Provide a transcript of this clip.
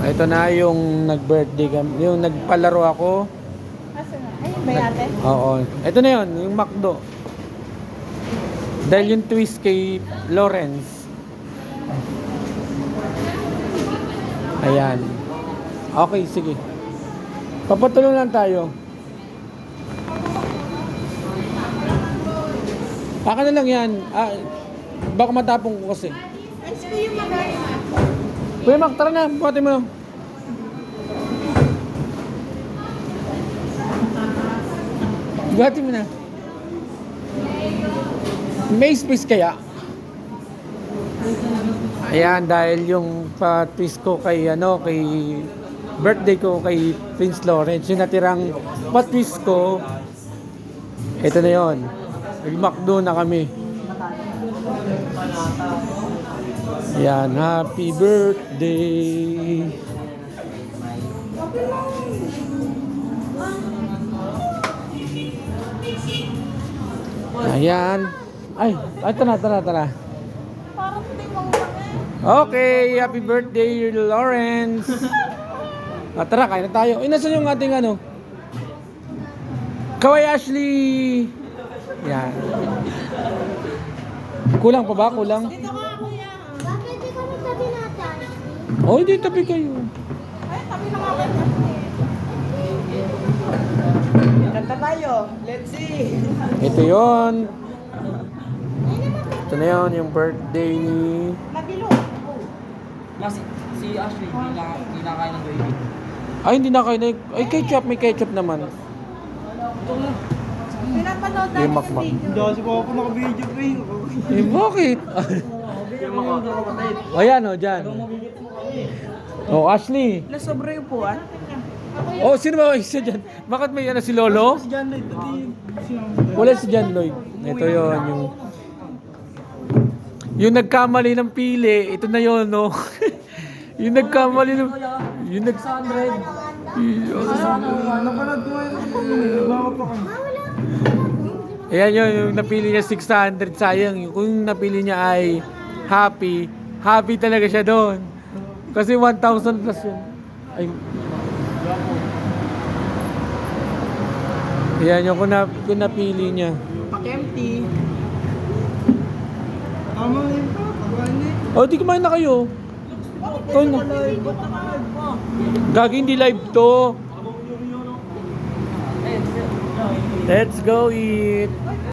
Ito na yung nag-birthday kami. Yung nagpalaro ako. Asan na? Ayun ba yate? Oo. Ito na yun, yung McDo. Dahil yung twist kay Lawrence. Ayan. Okay, sige. Papatulong lang tayo. Aka na lang yan. Baka matapong ko kasi. Ay, sige yung mag-aaral. Kuya Mac, tara na. Buhatin mo. Buhatin mo na. May space kaya? Ayan, dahil yung pa-twist ko kay kay birthday ko kay Prince Lawrence, yung natirang pa-twist ko, ito na yon. Nag-McDo na kami. Ayan, happy birthday. Ayan. Ay, tara. Parang timang lang Okay, happy birthday, Lawrence. Tara, kain na tayo. Nasaan yung ating Kaway Ashley. Yan. Kulang pa ba? Kulang? Dito ka, kuya. Bakit di ka magsabi natin? Oh, hindi tabi kayo. Ay, tabi na nga kayo. Kanta tayo. Let's see. Ito yon. Ito na yon, yung birthday ni... Nabilo. Si Ashley, hindi na kaya ng gravy. Ay, hindi na kayo na... Ay, ketchup. May ketchup naman. Pinapanood Yung natin makmak. yung video. Hindi kasi po ako naka-video pa yun. Eh, bakit? O, yan o, dyan. Oh, Ashley. Nasobra yung puwan. Oh, sino ba isa dyan? Bakit may si Lolo? Si John Lloyd, Wala si John Lloyd. Ito yon yung nagkamali ng pili. Ito na yon, no? yung nagkamali ng... Yung 600. Napanood ko ngayon. Bawa pa kami. Ayan yun, yung napili niya 600, sayang. Kung napili niya ay happy, happy talaga siya doon. Kasi 1,000 plus yun. Ay. Ayan yung kung napili niya. Pakempty. Tama yun pa. Pagwani. Oh, di kumain na kayo. Oh, na. Gagi, hindi live to. Let's go eat.